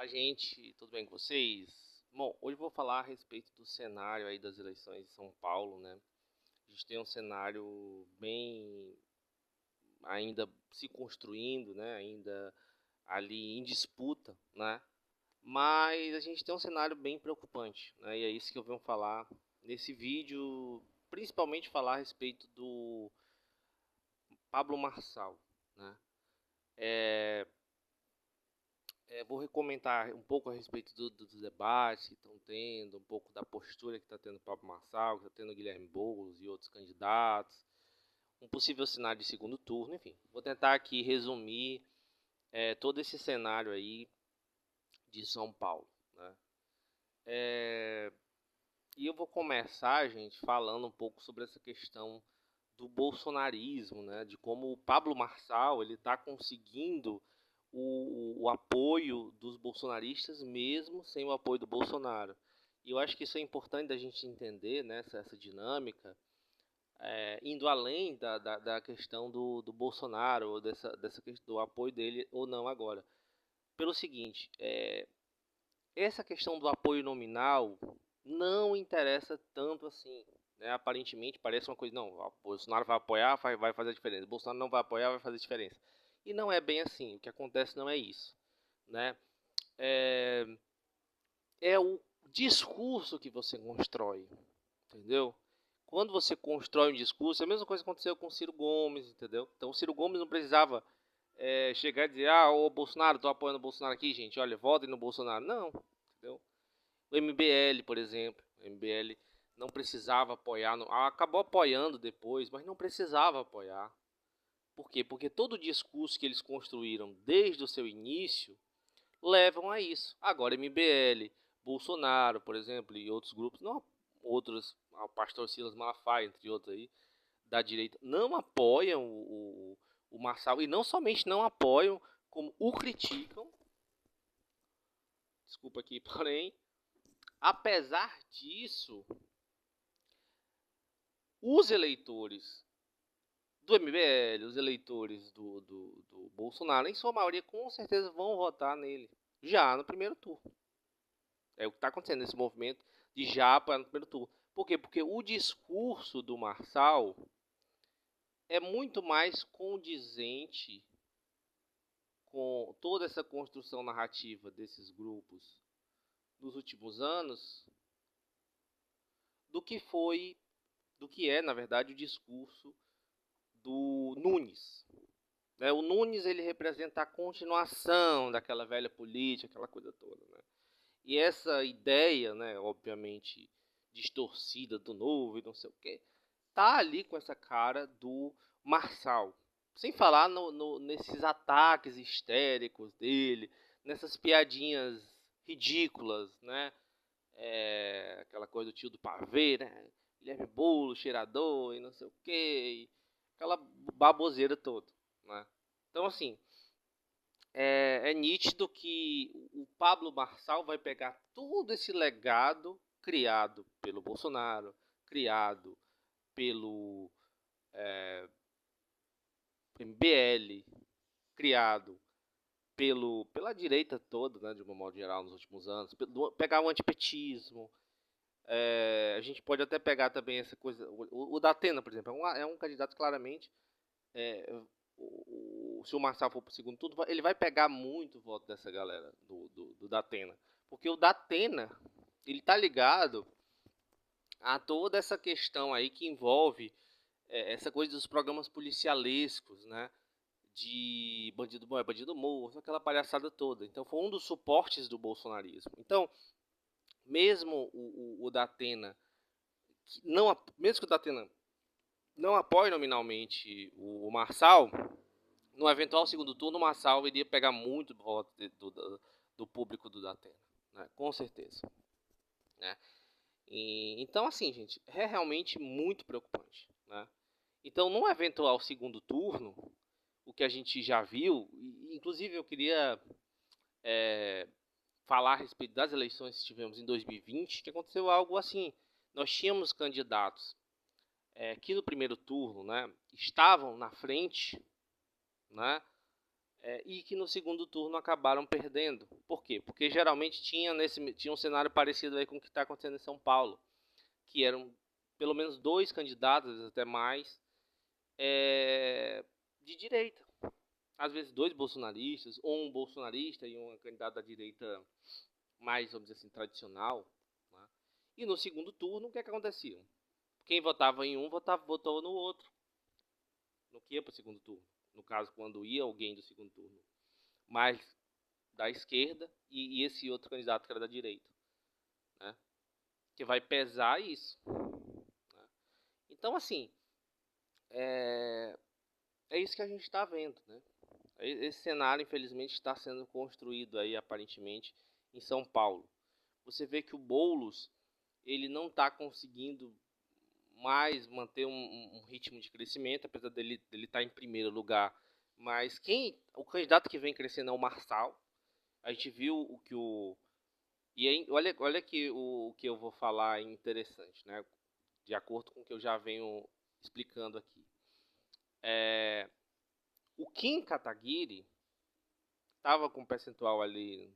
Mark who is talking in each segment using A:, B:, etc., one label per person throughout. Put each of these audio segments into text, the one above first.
A: Olá, gente, tudo bem com vocês? Bom, hoje eu vou falar a respeito do cenário aí das eleições de São Paulo, né? A gente tem um cenário bem ainda se construindo, né? Ainda ali em disputa, né? Mas a gente tem um cenário bem preocupante, né? E é isso que eu venho falar nesse vídeo, principalmente falar a respeito do Pablo Marçal, né? Vou recomendar um pouco a respeito dos debates que estão tendo, um pouco da postura que está tendo o Pablo Marçal, que está tendo o Guilherme Boulos e outros candidatos, um possível cenário de segundo turno, enfim. Vou tentar aqui resumir todo esse cenário aí de São Paulo, né? E eu vou começar, gente, falando um pouco sobre essa questão do bolsonarismo, né? De como o Pablo Marçal ele está conseguindo o apoio dos bolsonaristas mesmo sem o apoio do Bolsonaro. E eu acho que isso é importante da gente entender, né, essa dinâmica, indo além da questão do Bolsonaro, ou dessa questão do apoio dele ou não agora. Pelo seguinte, essa questão do apoio nominal não interessa tanto assim. Né? Aparentemente parece uma coisa, não, o Bolsonaro vai apoiar, vai fazer a diferença. O Bolsonaro não vai apoiar, vai fazer a diferença. E não é bem assim. O que acontece não é isso. Né? É, é o discurso que você constrói. Entendeu? Quando você constrói um discurso, é a mesma coisa que aconteceu com o Ciro Gomes, entendeu? Então o Ciro Gomes não precisava chegar e dizer, ô Bolsonaro, tô apoiando o Bolsonaro aqui, gente, olha, votem no Bolsonaro. Não, entendeu? O MBL, por exemplo, o MBL não precisava apoiar, acabou apoiando depois, mas não precisava apoiar. Por quê? Porque todo o discurso que eles construíram desde o seu início levam a isso. Agora, MBL, Bolsonaro, por exemplo, e outros grupos, não outros, o pastor Silas Malafaia, entre outros aí, da direita, não apoiam o Marçal, e não somente não apoiam, como o criticam, desculpa aqui, porém, apesar disso, os eleitores do MBL, os eleitores do Bolsonaro, em sua maioria, com certeza vão votar nele já no primeiro turno. É o que está acontecendo nesse movimento de já apoiar no primeiro turno. Por quê? Porque o discurso do Marçal é muito mais condizente com toda essa construção narrativa desses grupos nos últimos anos do que é, na verdade, o discurso do Nunes. Né? O Nunes ele representa a continuação daquela velha política, aquela coisa toda. Né? E essa ideia, né, obviamente, distorcida do novo e não sei o que, tá ali com essa cara do Marçal. Sem falar nesses ataques histéricos dele, nessas piadinhas ridículas, né? Aquela coisa do tio do pavê, né? Guilherme Boulos, cheirador e não sei o que, aquela baboseira toda, né? Então, assim, é nítido que o Pablo Marçal vai pegar todo esse legado criado pelo Bolsonaro, criado pelo MBL, criado pela direita toda, né, de um modo geral, nos últimos anos, pegar o antipetismo. A gente pode até pegar também essa coisa. O Datena, por exemplo, é um candidato claramente. Se o Marçal for para o segundo turno, ele vai pegar muito voto dessa galera do Datena. Porque o Datena, ele tá ligado a toda essa questão aí que envolve essa coisa dos programas policialescos, né? De bandido bom é bandido morto, aquela palhaçada toda. Então foi um dos suportes do bolsonarismo. Então, mesmo o Datena, mesmo que o Datena não apoie nominalmente o Marçal, no eventual segundo turno, o Marçal iria pegar muito voto do público do Datena, né? Com certeza. Né? Então, assim, gente, é realmente muito preocupante. Né? Então, no eventual segundo turno, o que a gente já viu, inclusive eu queria falar a respeito das eleições que tivemos em 2020, que aconteceu algo assim. Nós tínhamos candidatos que no primeiro turno, né, estavam na frente, né, e que no segundo turno acabaram perdendo. Por quê? Porque geralmente tinha um cenário parecido aí com o que está acontecendo em São Paulo, que eram pelo menos 2 candidatos, até mais, de direita. Às vezes 2 bolsonaristas, ou um bolsonarista e um candidato da direita mais, vamos dizer assim, tradicional. Né? E no segundo turno, o que acontecia? Quem votava em um, votou no outro. No que ia para o segundo turno. No caso, quando ia alguém do segundo turno mais da esquerda e esse outro candidato que era da direita. Né? Que vai pesar isso. Né? Então, assim, é isso que a gente está vendo. Né? Esse cenário, infelizmente, está sendo construído aí, aparentemente, em São Paulo. Você vê que o Boulos, ele não está conseguindo mais manter um ritmo de crescimento, apesar dele estar em primeiro lugar. Mas o candidato que vem crescendo é o Marçal. A gente viu o que o... E aí, olha que o que eu vou falar é interessante, né? De acordo com o que eu já venho explicando aqui. O Kim Kataguiri estava com um percentual ali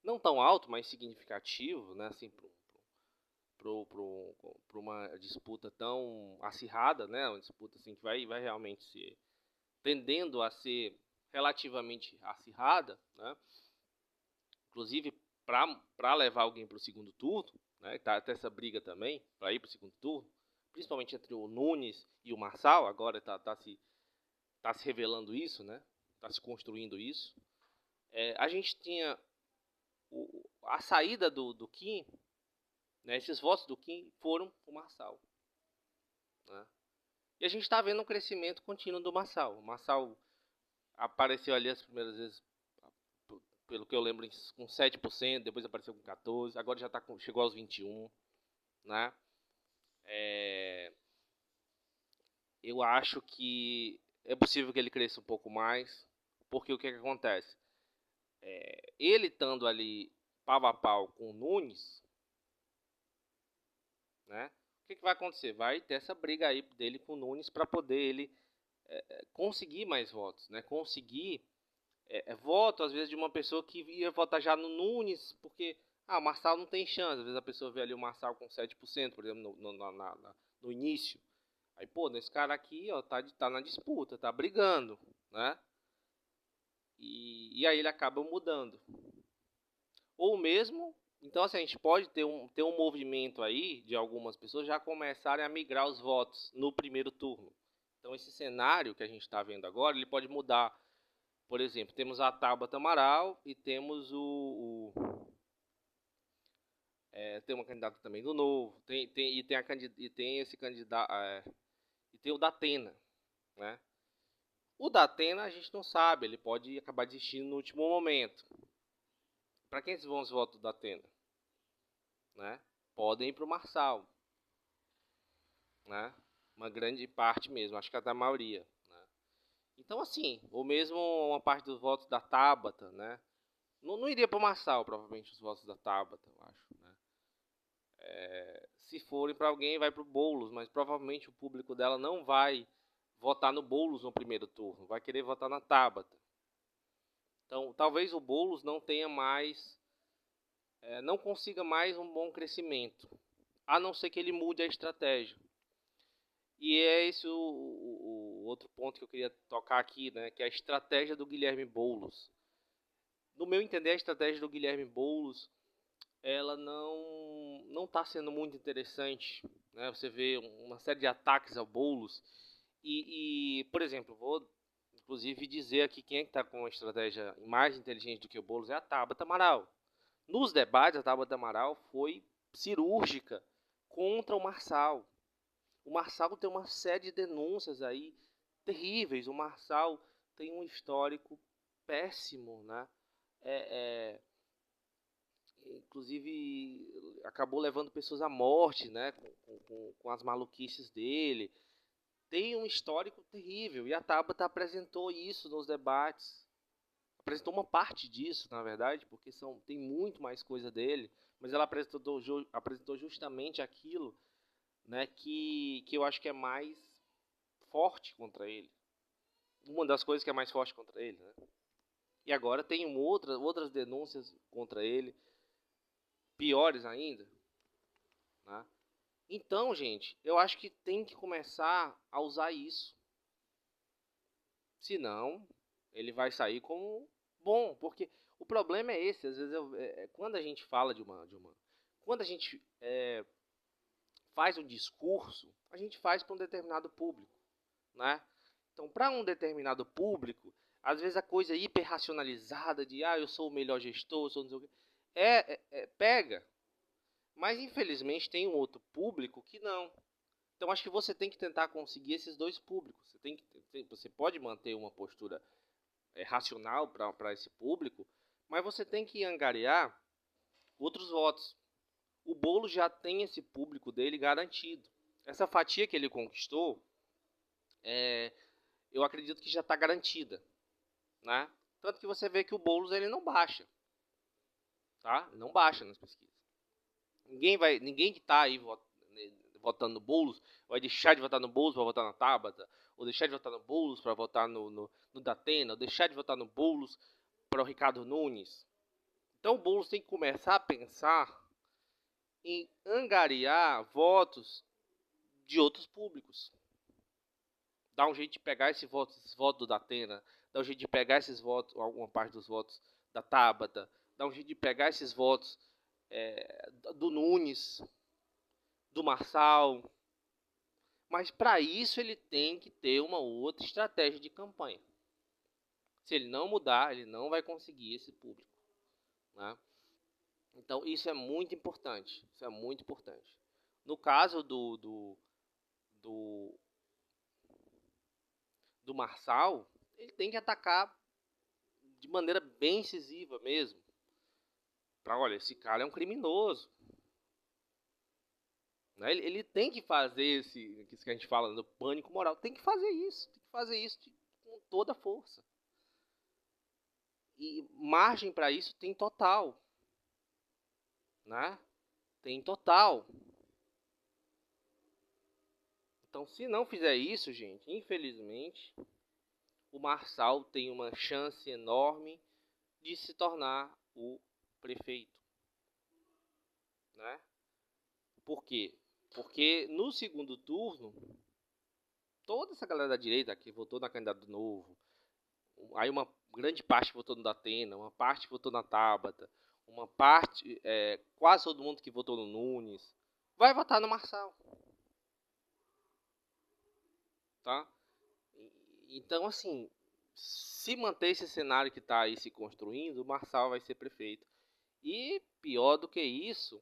A: não tão alto, mas significativo, né? Assim, para uma disputa tão acirrada, né? Uma disputa assim que vai realmente ser tendendo a ser relativamente acirrada, né? Inclusive para levar alguém para o segundo turno, né? Tá até essa briga também para ir para o segundo turno, principalmente entre o Nunes e o Marçal. Agora tá se revelando isso, né? Tá se construindo isso. A gente tinha a saída do Kim, né? Esses votos do Kim foram para o Marçal. Né? E a gente está vendo um crescimento contínuo do Marçal. O Marçal apareceu ali as primeiras vezes, pelo que eu lembro, com 7%, depois apareceu com 14%, agora já chegou aos 21%. Né? Eu acho que é possível que ele cresça um pouco mais, porque o que acontece? Ele estando ali pau a pau com o Nunes, né? O que vai acontecer? Vai ter essa briga aí dele com o Nunes para poder ele conseguir mais votos, né? Conseguir voto, às vezes, de uma pessoa que ia votar já no Nunes, porque o Marçal não tem chance. Às vezes a pessoa vê ali o Marçal com 7%, por exemplo, no início. Aí, pô, nesse cara aqui, ó, tá na disputa, tá brigando, né? E aí ele acaba mudando. Ou mesmo, então assim, a gente pode ter um movimento aí de algumas pessoas já começarem a migrar os votos no primeiro turno. Então esse cenário que a gente está vendo agora, ele pode mudar. Por exemplo, temos a Tabata Amaral e temos tem uma candidata também do Novo, tem esse candidato, e tem o Datena, né? O Datena a gente não sabe, ele pode acabar desistindo no último momento. Para quem vão os votos do Datena? Né? Podem ir para o Marçal, né? Uma grande parte mesmo, acho que até a maioria. Né? Então assim, ou mesmo uma parte dos votos da Tabata, né? Não iria para o Marçal, provavelmente, os votos da Tabata, eu acho. Né? Se forem para alguém, vai para o Boulos, mas provavelmente o público dela não vai votar no Boulos no primeiro turno, vai querer votar na Tabata. Então, talvez o Boulos não tenha mais, não consiga mais um bom crescimento, a não ser que ele mude a estratégia. E é esse o outro ponto que eu queria tocar aqui, né, que é a estratégia do Guilherme Boulos. No meu entender, a estratégia do Guilherme Boulos, ela não está sendo muito interessante. Né? Você vê uma série de ataques ao Boulos. Por exemplo, vou inclusive dizer aqui quem é que está com uma estratégia mais inteligente do que o Boulos é a Tabata Amaral. Nos debates, a Tabata Amaral foi cirúrgica contra o Marçal. O Marçal tem uma série de denúncias aí terríveis. O Marçal tem um histórico péssimo, né? Inclusive acabou levando pessoas à morte, né? Com as maluquices dele. Tem um histórico terrível. E a Tabata apresentou isso nos debates. Apresentou uma parte disso, na verdade, porque tem muito mais coisa dele. Mas ela apresentou justamente aquilo, né, que eu acho que é mais forte contra ele. Uma das coisas que é mais forte contra ele, né? E agora tem outras denúncias contra ele, piores ainda, né? Então, gente, eu acho que tem que começar a usar isso. Senão, ele vai sair como bom. Porque o problema é esse. Às vezes, quando a gente fala quando a gente faz um discurso, a gente faz para um determinado público, né? Então, para um determinado público, às vezes a coisa hiperracionalizada de eu sou o melhor gestor, eu sou não sei o quê, pega. Mas infelizmente tem um outro público que não. Então acho que você tem que tentar conseguir esses dois públicos. Você pode manter uma postura racional para esse público, mas você tem que angariar outros votos. O Boulos já tem esse público dele garantido. Essa fatia que ele conquistou, eu acredito que já está garantida, né? Tanto que você vê que o Boulos ele não baixa, tá? Não baixa nas pesquisas. Ninguém que está aí votando no Boulos vai deixar de votar no Boulos para votar na Tabata, ou deixar de votar no Boulos para votar no Datena, ou deixar de votar no Boulos para o Ricardo Nunes. Então o Boulos tem que começar a pensar em angariar votos de outros públicos. Dá um jeito de pegar esses votos do Datena, dá um jeito de pegar esses votos, alguma parte dos votos da Tabata, dá um jeito de pegar esses votos do Nunes, do Marçal. Mas para isso ele tem que ter uma outra estratégia de campanha. Se ele não mudar, ele não vai conseguir esse público, né? Então isso é muito importante. Isso é muito importante. No caso do Marçal, ele tem que atacar de maneira bem incisiva mesmo. Olha, esse cara é um criminoso. Né? Ele tem que fazer isso que a gente fala do pânico moral. Tem que fazer isso. Tem que fazer isso com toda a força. E margem para isso tem total. Né? Tem total. Então, se não fizer isso, gente, infelizmente, o Marçal tem uma chance enorme de se tornar o prefeito. Né? Por quê? Porque no segundo turno, toda essa galera da direita que votou na candidata do Novo, aí uma grande parte votou no Datena, uma parte votou na Tabata, uma parte, quase todo mundo que votou no Nunes, vai votar no Marçal. Tá? Então, assim, se manter esse cenário que está aí se construindo, o Marçal vai ser prefeito. E pior do que isso,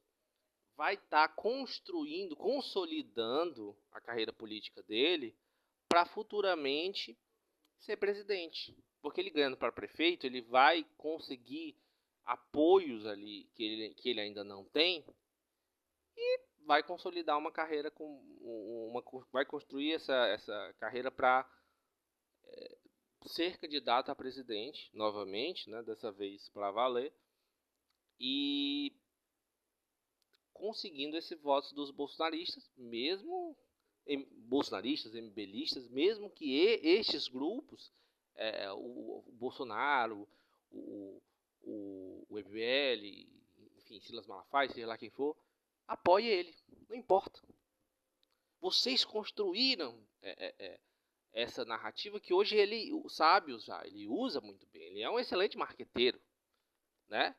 A: vai estar construindo, consolidando a carreira política dele para futuramente ser presidente. Porque ele ganhando para prefeito, ele vai conseguir apoios ali que ele ainda não tem e vai consolidar uma carreira vai construir essa carreira para ser candidato a presidente novamente, né, dessa vez para valer, e conseguindo esse voto dos bolsonaristas, mesmo bolsonaristas, MBlistas, mesmo que estes grupos, o Bolsonaro, o MBL, enfim, Silas Malafaia, seja lá quem for, apoie ele, não importa. Vocês construíram essa narrativa que hoje ele, o Sábio já, ele usa muito bem. Ele é um excelente marqueteiro, né?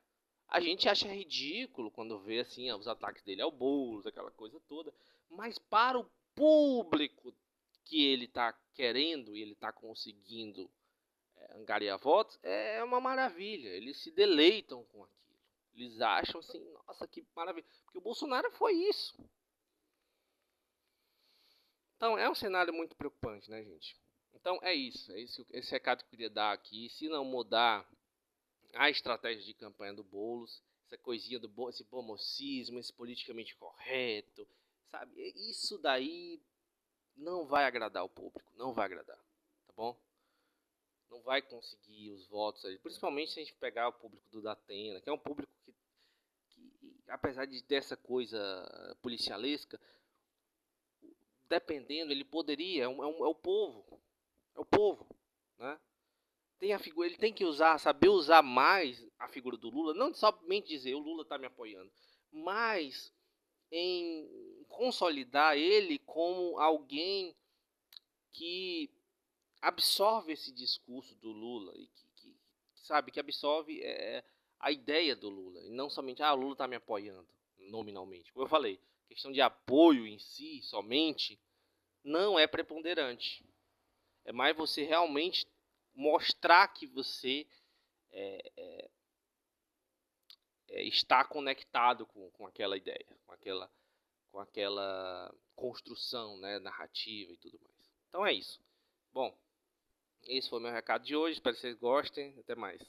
A: A gente acha ridículo quando vê assim os ataques dele ao Boulos, aquela coisa toda, mas para o público que ele está querendo e ele está conseguindo angariar votos, é uma maravilha. Eles se deleitam com aquilo. Eles acham assim, nossa, que maravilha. Porque o Bolsonaro foi isso. Então é um cenário muito preocupante, né, gente? Então é isso. Esse recado que eu queria dar aqui. Se não mudar a estratégia de campanha do Boulos, essa coisinha esse bomocismo, esse politicamente correto, sabe? Isso daí não vai agradar o público, não vai agradar, tá bom? Não vai conseguir os votos aí, principalmente se a gente pegar o público do Datena, que é um público que apesar de ter essa coisa policialesca, dependendo, ele poderia, é o povo, né? tem a figura, ele tem que saber usar mais a figura do Lula, não somente dizer o Lula está me apoiando, mas em consolidar ele como alguém que absorve esse discurso do Lula e que sabe, que absorve a ideia do Lula, e não somente, o Lula está me apoiando nominalmente. Como eu falei, questão de apoio em si, somente, não é preponderante. É mais você realmente mostrar que você está conectado com aquela ideia, com aquela construção, né, narrativa e tudo mais. Então é isso. Bom, esse foi o meu recado de hoje. Espero que vocês gostem. Até mais.